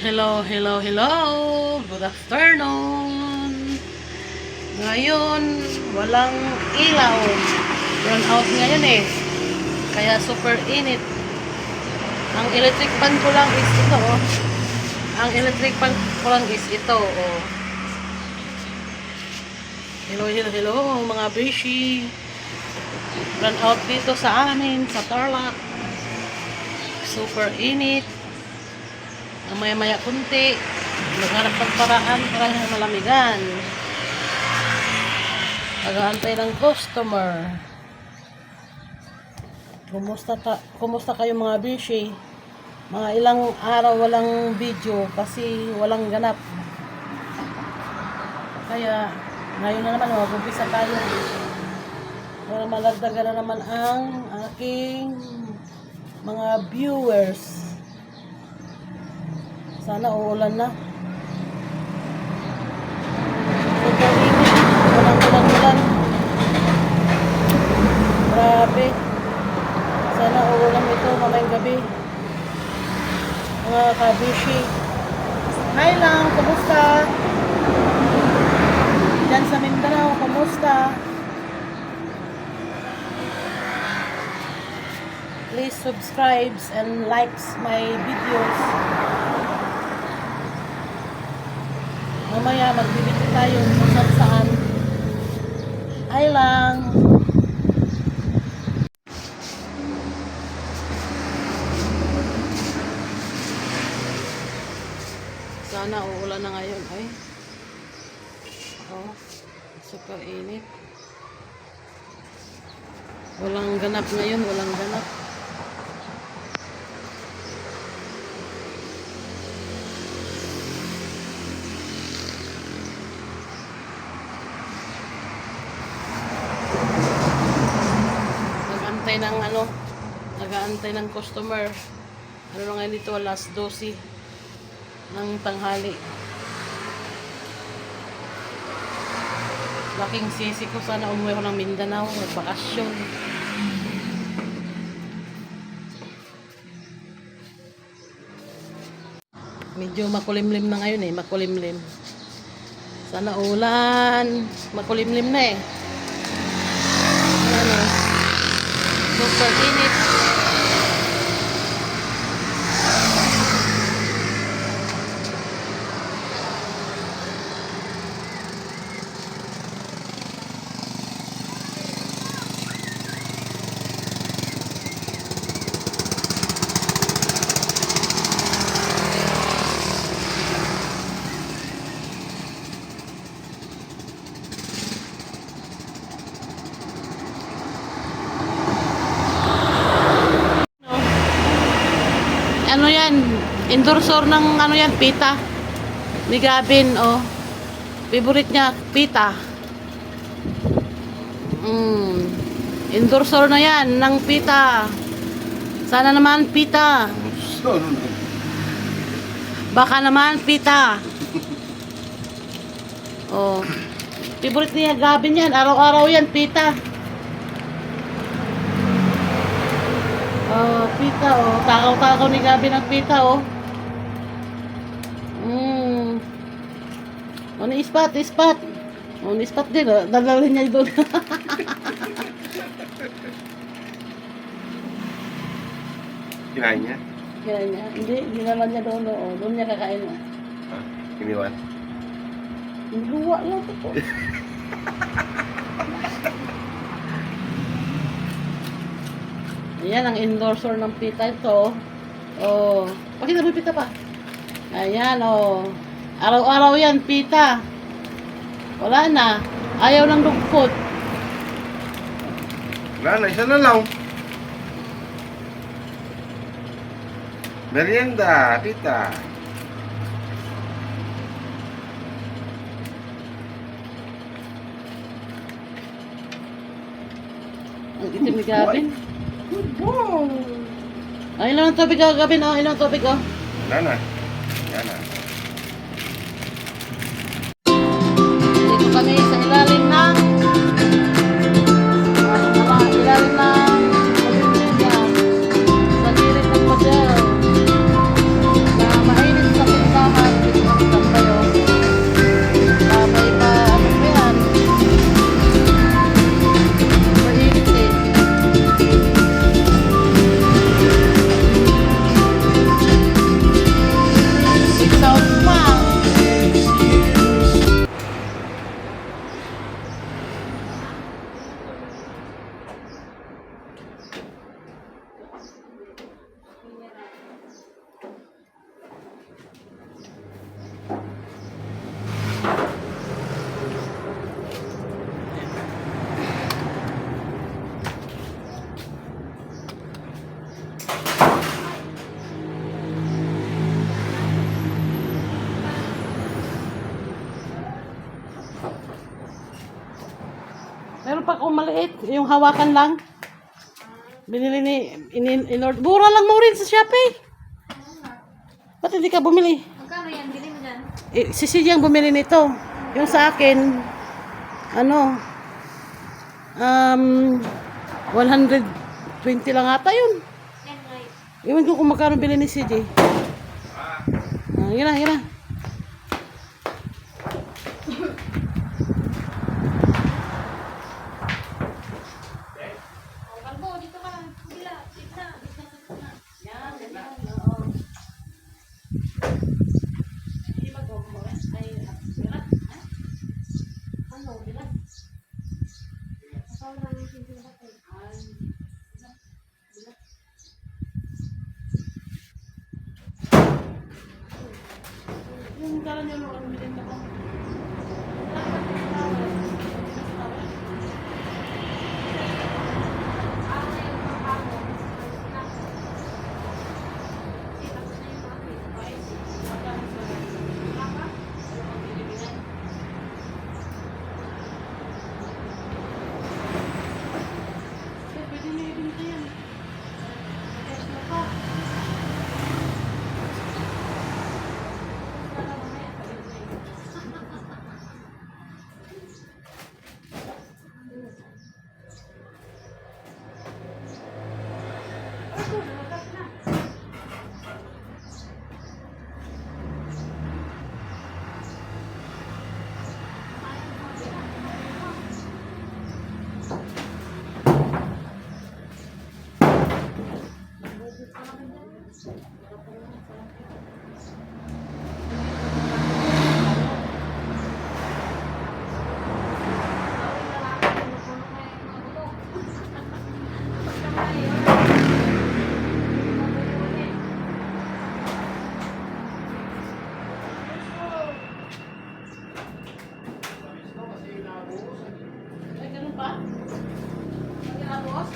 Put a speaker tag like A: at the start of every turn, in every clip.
A: Hello, hello, hello. Good afternoon. Ngayon, walang ilaw. Run out ngayon eh. Kaya super init. Ang electric fan ko lang is ito oh. Ang electric fan ko lang is ito oh. Hello, hello, hello mga beshi. Run out dito sa amin, sa Tarlac. Super init. Maya-maya kunti, maghanap ng paraan para malamigan. Nag-aantay ng customer. Kumusta kayo mga bishi? Mga ilang araw walang video kasi walang ganap. Kaya ngayon na naman mag-umpisa tayo para malagdagan na naman ang aking mga viewers. Sana uulan na. Super init. Walang. Grabe. Sana uulan ito mamayang gabi. Mga kabishi. Hi lang, kumusta? Diyan sa Mindanao, kumusta? Please subscribe and likes my videos. Mamaya magbibigay tayo kung saan. Ay lang. Sana uulan na ngayon. Ay. Oh, super init. Walang ganap ngayon. Walang ganap. Nag-aantay ng customer. Ano na ngayon dito, alas 12 ng tanghali. Laking sisi ko, sana umuwi ko ng Mindanao, magbakasyon. Medyo makulimlim na ngayon eh, makulimlim. Sana ulan, makulimlim na eh. Ano, super init. Ano yan? Endorsor ng ano yan? Pita. Ni Gavin, oh. Favorite niya, pita. Endorsor na yan ng pita. Sana naman pita. Baka naman pita. Oh. Favorite niya Gavin yan. Araw-araw yan, pita. Oh, pita oh. Takaw-takaw ni Gabi ng pita oh. Oh, ni-spot. Oh, ni-spot din oh. Dadalhin niya doon.
B: Kinain niya?
A: Kinain niya? Hindi naman niya doon oh. Doon niya kakain oh.
B: Ha? Kiniwan?
A: Luwa lang ito. Ayan ang endorser ng pita ito. Oh, pakita mo yung pita pa. Ayan oh. Araw-araw yan pita. Wala na. Ayaw ng lugpot.
B: Wala na, isa na lang. Merienda, pita.
A: Ang itim ni Gavin.
B: Good boy.
A: Ay, ilang tubig oh, Gavin oh. Ilang tubig oh.
B: Wala na. Yan na.
A: Dito kami sa ilalim ng sa lirik ng hotel na mainit sa punta ako maliit. Yung hawakan lang. Binili ni... Mura lang mo rin sa Shopee. Ba't hindi ka bumili?
C: Magkano yan? Bili mo dyan?
A: Si CJ ang bumili nito. Yung sa akin, 120 lang ata yun.
C: Yan, right.
A: Iwan ko kung magkano bili ni CJ. Yun na, yun na.
C: Kalbo, dito ka. Bila. Dito na.
A: Yan, yan, oo. Hindi mag-go mo, ay, bilat, ha? Ano, bilat?
C: Kasama namin yung pinto na kayo.
A: Ay, bilat, bilat. Yung kala niyo nung bilhin ka pa.
C: Ako na yung mga ako. Tapos na yung mga pinto. Papa?
A: Pwede niyo ibinta yan. Cash na pa. Ay, ganun pa? Pagkatapos?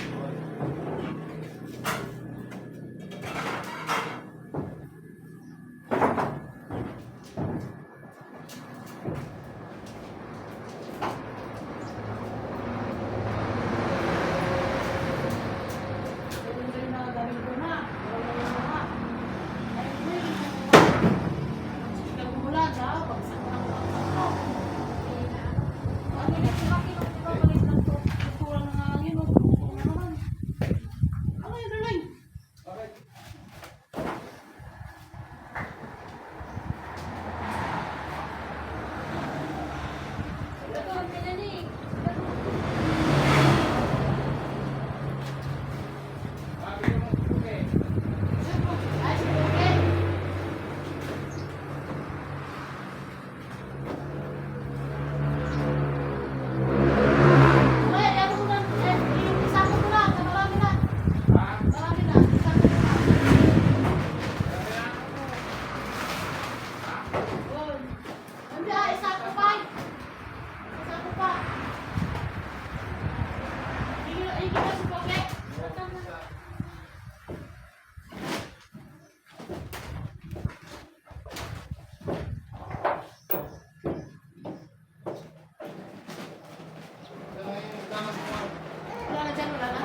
A: Wala na dyan, wala na.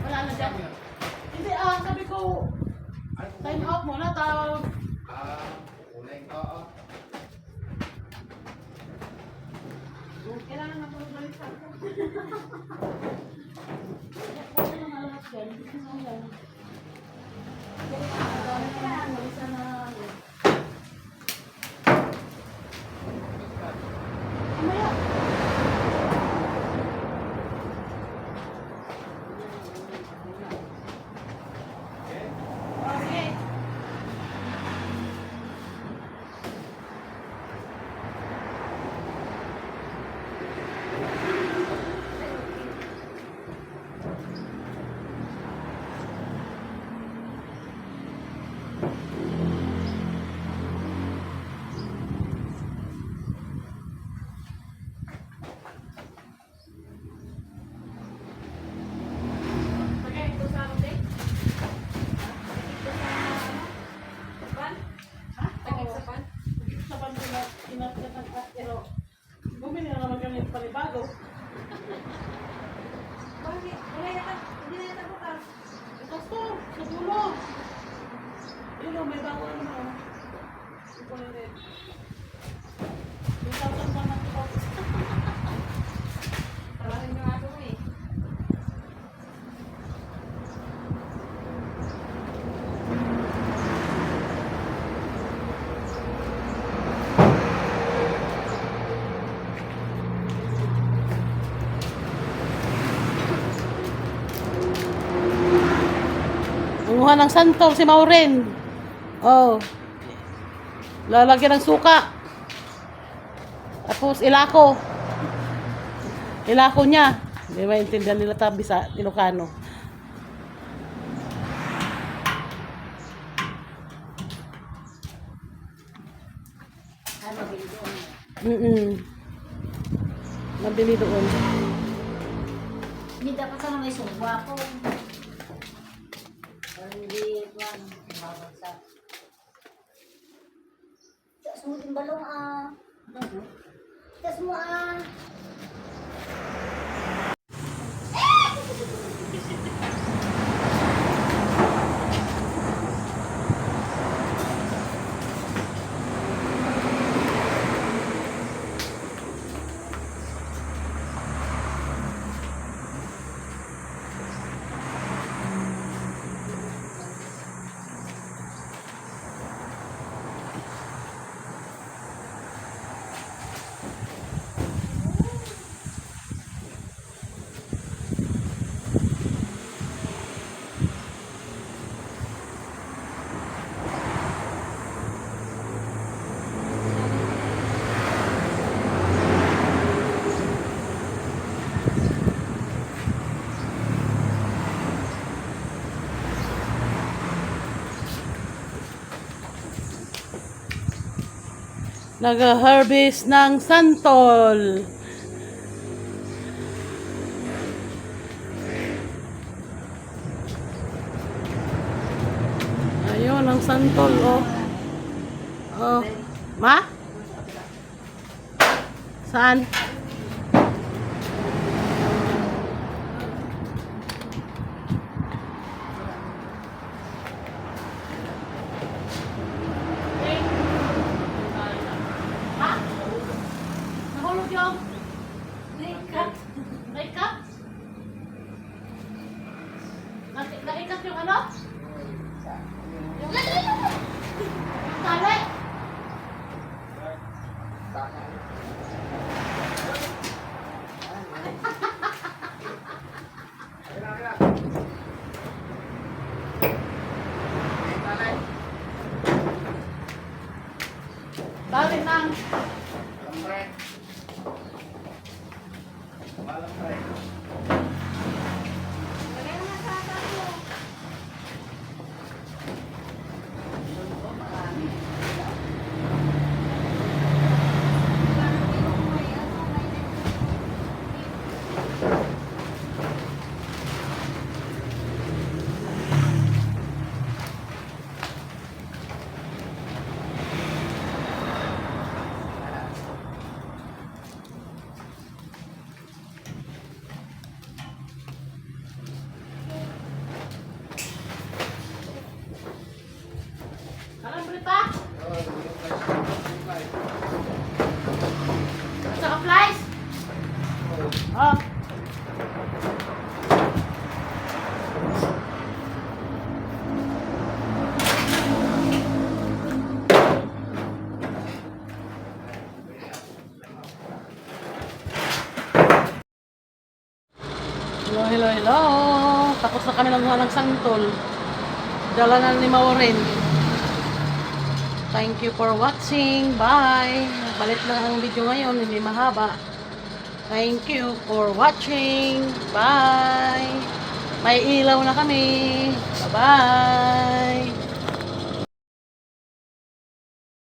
A: Wala na dyan. Hindi, sabi ko, time out muna, tawag.
C: Kailangan na po balik sa ako.
A: Wala na lahat dyan. Hindi ko na yan. Wala na. Mamaya. Okay. Ito, may bawang ano. Ito na rin. 2,000 pa ng box.
C: Talagang yung ato mo eh.
A: Nanguha ng santol si Maureen. Oh. Lalagyan ng suka. Tapos ilako. Ilako niya. Hindi maintindihan nila tabi sa Ilocano.
C: Ay, mabili doon.
A: Nabili doon.
C: Hindi dapat sana may sungwa ko. Hindi ko ang babagsak. Sunod yung balong Tigas mo
A: Nag-harvest ng santol. Ayun, ang santol, oh. Oh. Ma? Saan? Ha? Nahulog yung naikat. Naikat? Naikat yung ano? Yung tali. Tali nang. Alam mo pa? Saka flies? Oh. Hello, hello, hello. Tapos na kami nanguha ng santol. Dala na ni Maureen. Thank you for watching. Bye. Balit lang ang video ngayon. Hindi mahaba. Thank you for watching. Bye. May ilaw na kami. Bye-bye.